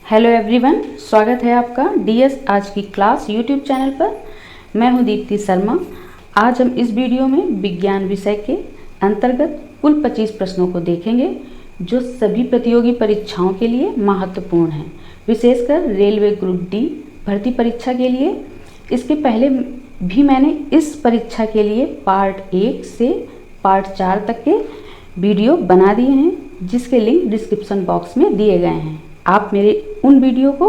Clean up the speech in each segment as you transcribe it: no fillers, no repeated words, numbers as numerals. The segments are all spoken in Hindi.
हेलो एवरीवन, स्वागत है आपका डीएस आज की क्लास यूट्यूब चैनल पर। मैं हूं दीप्ति शर्मा। आज हम इस वीडियो में विज्ञान विषय के अंतर्गत कुल 25 प्रश्नों को देखेंगे जो सभी प्रतियोगी परीक्षाओं के लिए महत्वपूर्ण हैं, विशेषकर रेलवे ग्रुप डी भर्ती परीक्षा के लिए। इसके पहले भी मैंने इस परीक्षा के लिए पार्ट 1 से पार्ट 4 तक के वीडियो बना दिए हैं, जिसके लिंक डिस्क्रिप्शन बॉक्स में दिए गए हैं। आप मेरे उन वीडियो को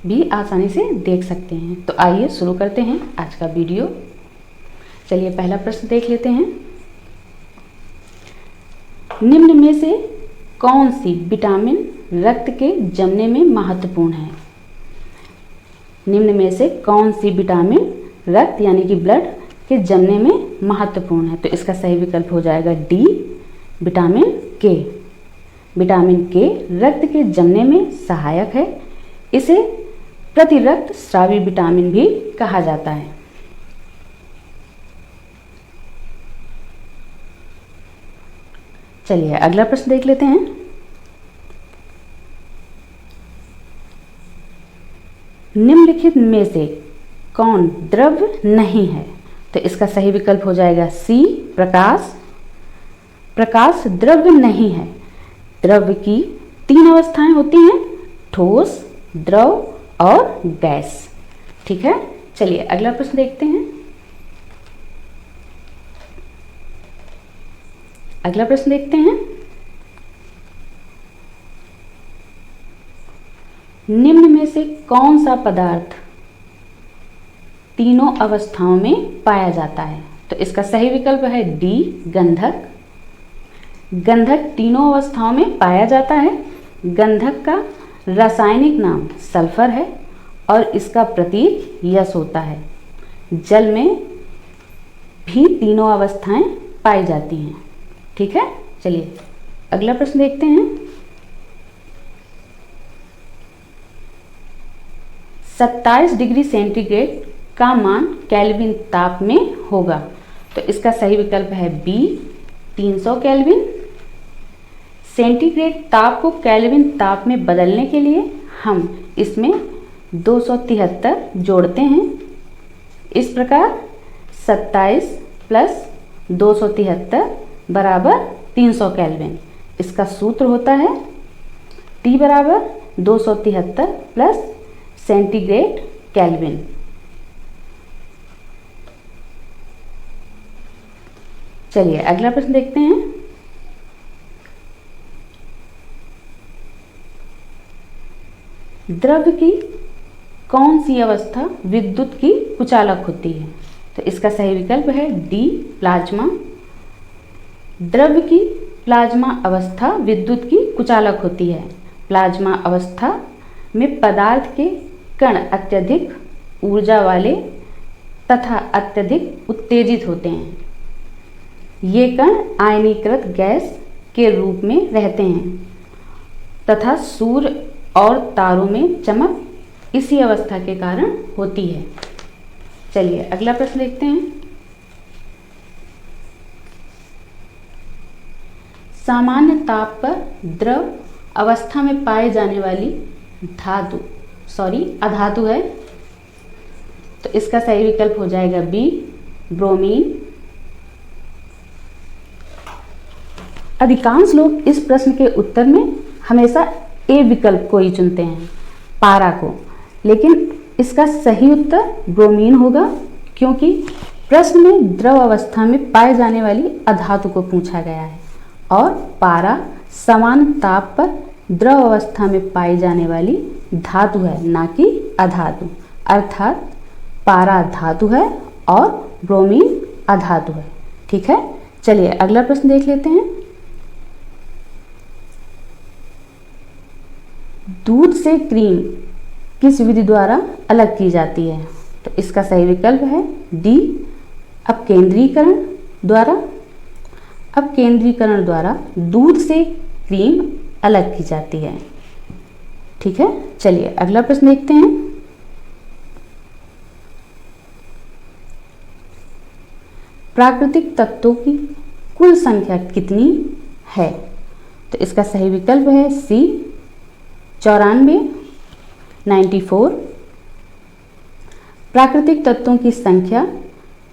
भी आसानी से देख सकते हैं। तो आइए शुरू करते हैं आज का वीडियो। चलिए पहला प्रश्न देख लेते हैं। निम्न में से कौन सी विटामिन रक्त के जमने में महत्वपूर्ण है? निम्न में से कौन सी विटामिन रक्त यानी कि ब्लड के जमने में महत्वपूर्ण है? तो इसका सही विकल्प हो जाएगा डी, विटामिन के। विटामिन के रक्त के जमने में सहायक है। इसे प्रतिरक्त स्रावी विटामिन भी कहा जाता है। चलिए अगला प्रश्न देख लेते हैं। निम्नलिखित में से कौन द्रव्य नहीं है? तो इसका सही विकल्प हो जाएगा सी, प्रकाश। प्रकाश द्रव्य नहीं है। द्रव्य की 3 अवस्थाएं होती हैं, ठोस, द्रव और गैस। ठीक है, चलिए अगला प्रश्न देखते हैं। अगला प्रश्न देखते हैं। निम्न में से कौन सा पदार्थ तीनों अवस्थाओं में पाया जाता है? तो इसका सही विकल्प है डी, गंधक। गंधक तीनों अवस्थाओं में पाया जाता है। गंधक का रासायनिक नाम सल्फर है और इसका प्रतीक यस होता है। जल में भी तीनों अवस्थाएं पाई जाती हैं। ठीक है, चलिए अगला प्रश्न देखते हैं। 27 डिग्री सेंटीग्रेड का मान केल्विन ताप में होगा। तो इसका सही विकल्प है बी, 300 केल्विन। सेंटीग्रेड ताप को केल्विन ताप में बदलने के लिए हम इसमें 273 जोड़ते हैं। इस प्रकार 27 प्लस 273 बराबर 300 केल्विन। इसका सूत्र होता है T बराबर 273 प्लस सेंटीग्रेड केल्विन। चलिए अगला प्रश्न देखते हैं। द्रव्य की कौन सी अवस्था विद्युत की कुचालक होती है? तो इसका सही विकल्प है डी, प्लाज्मा। द्रव्य की प्लाज्मा अवस्था विद्युत की कुचालक होती है। प्लाज्मा अवस्था में पदार्थ के कण अत्यधिक ऊर्जा वाले तथा अत्यधिक उत्तेजित होते हैं। ये कण आयनीकृत गैस के रूप में रहते हैं तथा सूर्य और तारों में चमक इसी अवस्था के कारण होती है। चलिए अगला प्रश्न देखते हैं। सामान्य ताप पर द्रव अवस्था में पाए जाने वाली अधातु है। तो इसका सही विकल्प हो जाएगा बी, ब्रोमीन। अधिकांश लोग इस प्रश्न के उत्तर में हमेशा ए विकल्प को ही चुनते हैं, पारा को, लेकिन इसका सही उत्तर ब्रोमीन होगा, क्योंकि प्रश्न में द्रव अवस्था में पाए जाने वाली अधातु को पूछा गया है और पारा समान ताप पर द्रव अवस्था में पाई जाने वाली धातु है, ना कि अधातु। अर्थात पारा धातु है और ब्रोमीन अधातु है। ठीक है, चलिए अगला प्रश्न देख लेते हैं। दूध से क्रीम किस विधि द्वारा अलग की जाती है? तो इसका सही विकल्प है डी, अपकेंद्रीकरण द्वारा। अपकेंद्रीकरण द्वारा दूध से क्रीम अलग की जाती है। ठीक है, चलिए अगला प्रश्न देखते हैं। प्राकृतिक तत्वों की कुल संख्या कितनी है? तो इसका सही विकल्प है सी, 94। 94। प्राकृतिक तत्वों की संख्या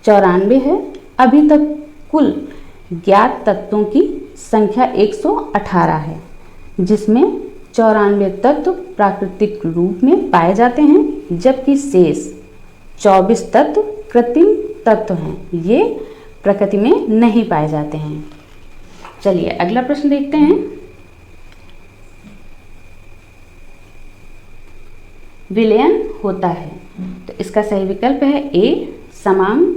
94 है। अभी तक कुल ज्ञात तत्वों की संख्या 118 है, जिसमें 94 तत्व प्राकृतिक रूप में पाए जाते हैं, जबकि शेष 24 तत्व कृत्रिम तत्व हैं। ये प्रकृति में नहीं पाए जाते हैं। चलिए अगला प्रश्न देखते हैं। विलयन होता है, तो इसका सही विकल्प है ए समांग।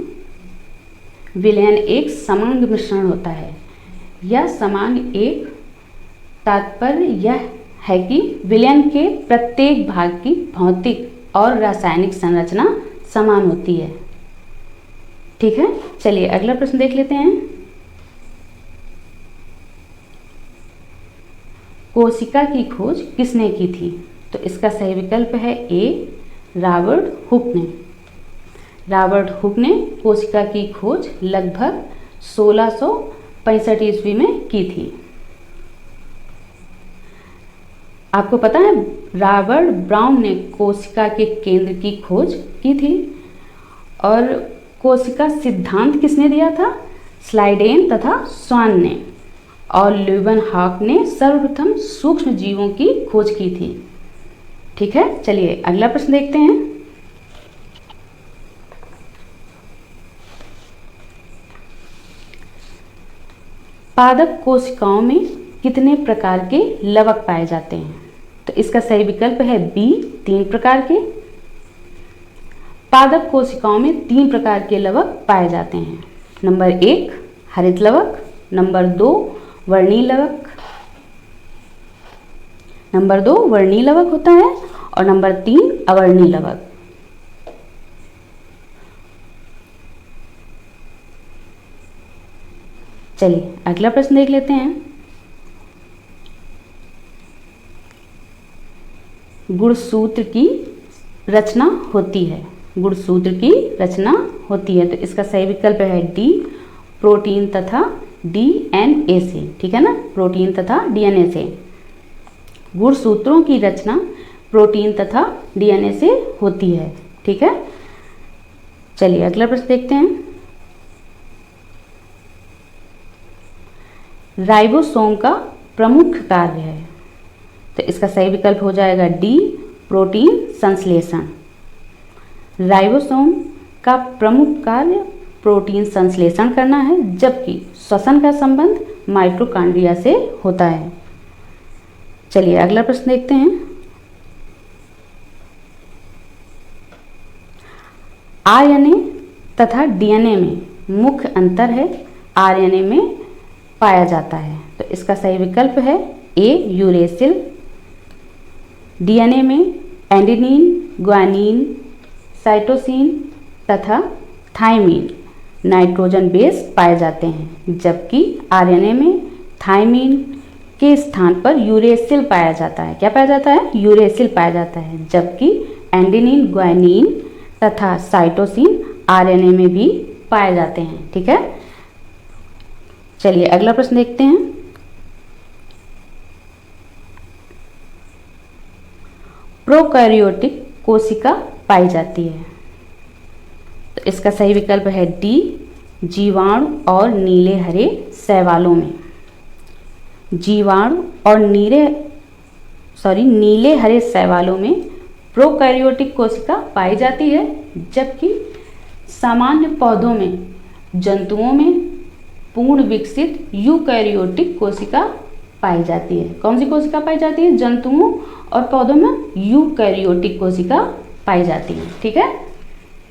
विलयन एक समांग मिश्रण होता है। यह समांग एक तात्पर्य यह है कि विलयन के प्रत्येक भाग की भौतिक और रासायनिक संरचना समान होती है। ठीक है, चलिए अगला प्रश्न देख लेते हैं। कोशिका की खोज किसने की थी? तो इसका सही विकल्प है ए रॉबर्ट हुक ने। रॉबर्ट हुक ने कोशिका की खोज लगभग 1665 ईस्वी में की थी। आपको पता है रॉबर्ट ब्राउन ने कोशिका के केंद्र की खोज की थी। और कोशिका सिद्धांत किसने दिया था? स्लाइडेन तथा स्वान ने। और ल्यूवेनहॉक ने सर्वप्रथम सूक्ष्म जीवों की खोज की थी। ठीक है, चलिए अगला प्रश्न देखते हैं। पादप कोशिकाओं में कितने प्रकार के लवक पाए जाते हैं? तो इसका सही विकल्प है बी 3 प्रकार के। पादप कोशिकाओं में 3 प्रकार के लवक पाए जाते हैं। नंबर 1 हरित लवक, नंबर 2 वर्णीय लवक, नंबर 2 वर्णीय लवक होता है और नंबर 3 अवर्णीय लवक। चलिए अगला प्रश्न देख लेते हैं। गुणसूत्र की रचना होती है। गुणसूत्र की रचना होती है, तो इसका सही विकल्प है डी प्रोटीन तथा डीएनए से। ठीक है ना, प्रोटीन तथा डीएनए से। गुणसूत्रों की रचना प्रोटीन तथा डीएनए से होती है। ठीक है, चलिए अगला प्रश्न देखते हैं। राइबोसोम का प्रमुख कार्य है, तो इसका सही विकल्प हो जाएगा डी प्रोटीन संश्लेषण। राइबोसोम का प्रमुख कार्य प्रोटीन संश्लेषण करना है, जबकि श्वसन का संबंध माइटोकॉन्ड्रिया से होता है। चलिए अगला प्रश्न देखते हैं। आरएनए तथा डीएनए में मुख्य अंतर है, आरएनए में पाया जाता है, तो इसका सही विकल्प है ए यूरेसिल। डीएनए में एडेनिन, ग्वानिन, साइटोसिन तथा थाइमिन नाइट्रोजन बेस पाए जाते हैं, जबकि आरएनए में थाइमिन के स्थान पर यूरेसिल पाया जाता है। क्या पाया जाता है? यूरेसिल पाया जाता है, जबकि एडेनिन, ग्वानिन तथा साइटोसिन आरएनए में भी पाए जाते हैं। ठीक है, चलिए अगला प्रश्न देखते हैं। प्रोकैरियोटिक कोशिका पाई जाती है, तो इसका सही विकल्प है डी जीवाणु और नीले हरे शैवालों में। जीवाणु और नीले हरे शैवालों में प्रोकैरियोटिक कोशिका पाई जाती है, जबकि सामान्य पौधों में, जंतुओं में पूर्ण विकसित यूकैरियोटिक कोशिका पाई जाती है। कौन सी कोशिका पाई जाती है? जंतुओं और पौधों में यूकैरियोटिक कोशिका पाई जाती है। ठीक है,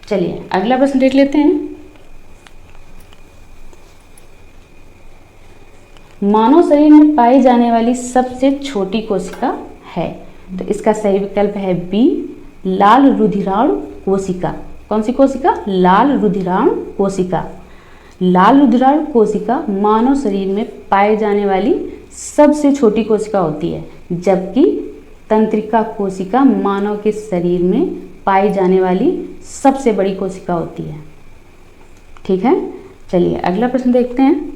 चलिए अगला प्रश्न देख लेते हैं। मानव शरीर में पाई जाने वाली सबसे छोटी कोशिका है, तो इसका सही विकल्प है बी लाल रुधिराणु कोशिका। कौन सी कोशिका? लाल रुधिराणु कोशिका। लाल रुधिराणु कोशिका मानव शरीर में पाए जाने वाली सबसे छोटी कोशिका होती है, जबकि तंत्रिका कोशिका मानव के शरीर में पाई जाने वाली सबसे बड़ी कोशिका होती है। ठीक है, चलिए अगला प्रश्न देखते हैं।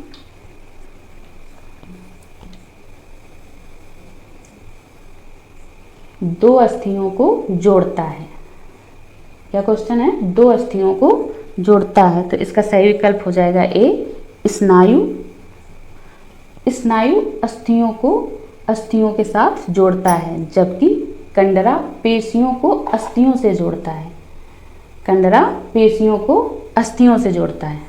दो अस्थियों को जोड़ता है? क्या क्वेश्चन है? दो अस्थियों को जोड़ता है। तो इसका सही विकल्प हो जाएगा ए, स्नायु। स्नायु अस्थियों के साथ जोड़ता है, जबकि कंडरा पेशियों को अस्थियों से जोड़ता है। कंडरा पेशियों को अस्थियों से जोड़ता है।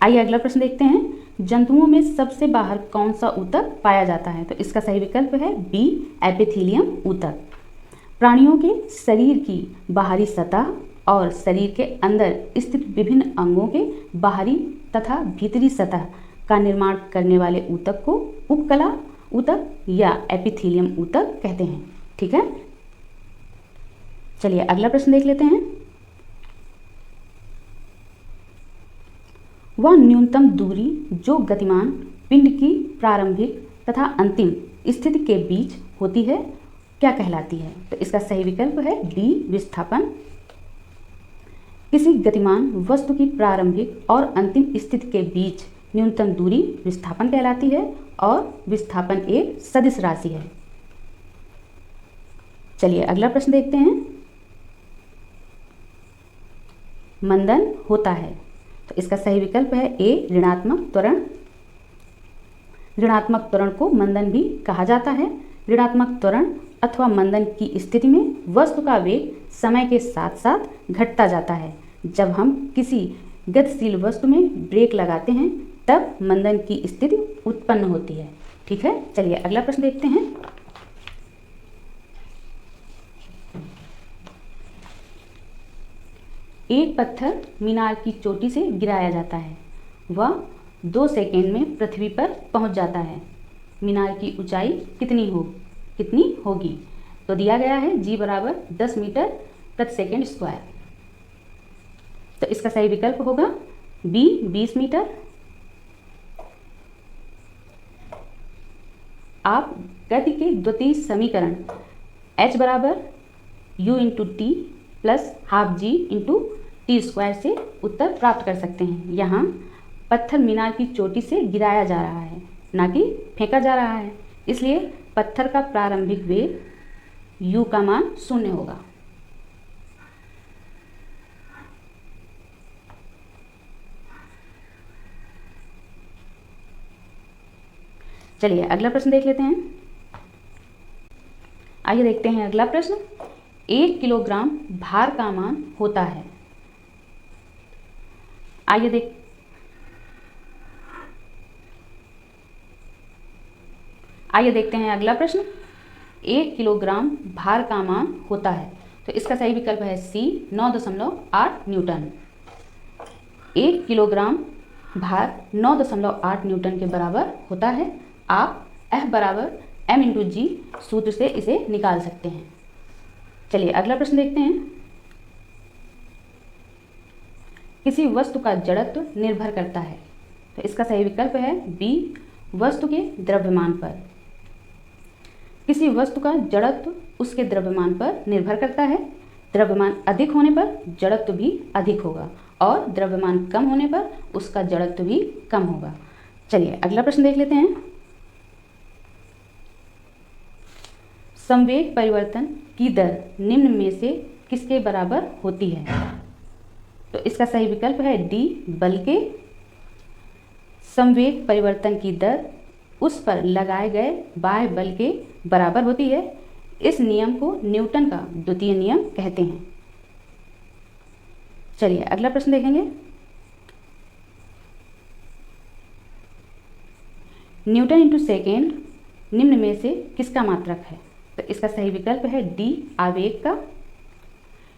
आइए अगला प्रश्न देखते हैं। जंतुओं में सबसे बाहर कौन सा ऊतक पाया जाता है? तो इसका सही विकल्प है बी, एपिथेलियम ऊतक। प्राणियों के शरीर की बाहरी सतह और शरीर के अंदर स्थित विभिन्न अंगों के बाहरी तथा भीतरी सतह का निर्माण करने वाले ऊतक को उपकला ऊतक या एपिथेलियम ऊतक कहते हैं। ठीक है, चलिए अगला प्रश्न देख लेते हैं। वह न्यूनतम दूरी जो गतिमान पिंड की प्रारंभिक तथा अंतिम स्थिति के बीच होती है क्या कहलाती है? तो इसका सही विकल्प है बी, विस्थापन। किसी गतिमान वस्तु की प्रारंभिक और अंतिम स्थिति के बीच न्यूनतम दूरी विस्थापन कहलाती है और विस्थापन एक सदिश राशि है। चलिए अगला प्रश्न देखते हैं। मंदन होता है? तो इसका सही विकल्प है ए, ऋणात्मक त्वरण। ऋणात्मक त्वरण को मंदन भी कहा जाता है। ऋणात्मक त्वरण अथवा मंदन की स्थिति में वस्तु का वेग समय के साथ साथ घटता जाता है। जब हम किसी गतिशील वस्तु में ब्रेक लगाते हैं तब मंदन की स्थिति उत्पन्न होती है। ठीक है, चलिए अगला प्रश्न देखते हैं। एक पत्थर मीनार की चोटी से गिराया जाता है। वह 2 सेकेंड में पृथ्वी पर पहुंच जाता है। मीनार की ऊंचाई कितनी होगी? तो दिया गया है जी बराबर 10 मीटर प्रति सेकेंड स्क्वायर। तो इसका सही विकल्प होगा बी, 20 मीटर। आप गति के द्वितीय समीकरण h बराबर u into t plus half g into t square से उत्तर प्राप्त कर सकते हैं। यहाँ पत्थर मीनार की चोटी से गिराया जा रहा है, ना कि फेंका जा रहा है, इसलिए पत्थर का प्रारंभिक वेग u का मान 0 होगा। चलिए अगला प्रश्न देख लेते हैं। आइए देखते हैं अगला प्रश्न। 1 किलोग्राम भार का मान होता है? आइए देखते हैं अगला प्रश्न। 1 किलोग्राम भार का मान होता है? तो इसका सही विकल्प है सी, 9.8 न्यूटन। 1 किलोग्राम भार 9.8 न्यूटन के बराबर होता है। आप F बराबर m इंटू जी सूत्र से इसे निकाल सकते हैं। चलिए अगला प्रश्न देखते हैं। किसी वस्तु का जड़त्व निर्भर करता है? तो इसका सही विकल्प है बी, वस्तु के द्रव्यमान पर। किसी वस्तु का जड़त्व उसके द्रव्यमान पर निर्भर करता है। द्रव्यमान अधिक होने पर जड़त्व भी अधिक होगा और द्रव्यमान कम होने पर उसका जड़त्व भी कम होगा। चलिए अगला प्रश्न देख लेते हैं। संवेग परिवर्तन की दर निम्न में से किसके बराबर होती है? तो इसका सही विकल्प है डी, बल के। संवेग परिवर्तन की दर उस पर लगाए गए बाह्य बल के बराबर होती है। इस नियम को न्यूटन का द्वितीय नियम कहते हैं। चलिए अगला प्रश्न देखेंगे। न्यूटन इंटू सेकेंड निम्न में से किसका मात्रक है? तो इसका सही विकल्प है डी, आवेग का।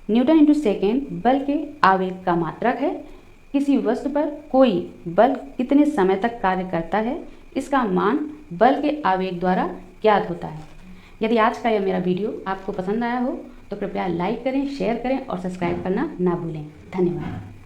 न्यूटन इंटू सेकेंड बल के आवेग का मात्रक है। किसी वस्तु पर कोई बल कितने समय तक कार्य करता है, इसका मान बल के आवेग द्वारा ज्ञात होता है। यदि आज का यह मेरा वीडियो आपको पसंद आया हो तो कृपया लाइक करें, शेयर करें और सब्सक्राइब करना ना भूलें। धन्यवाद।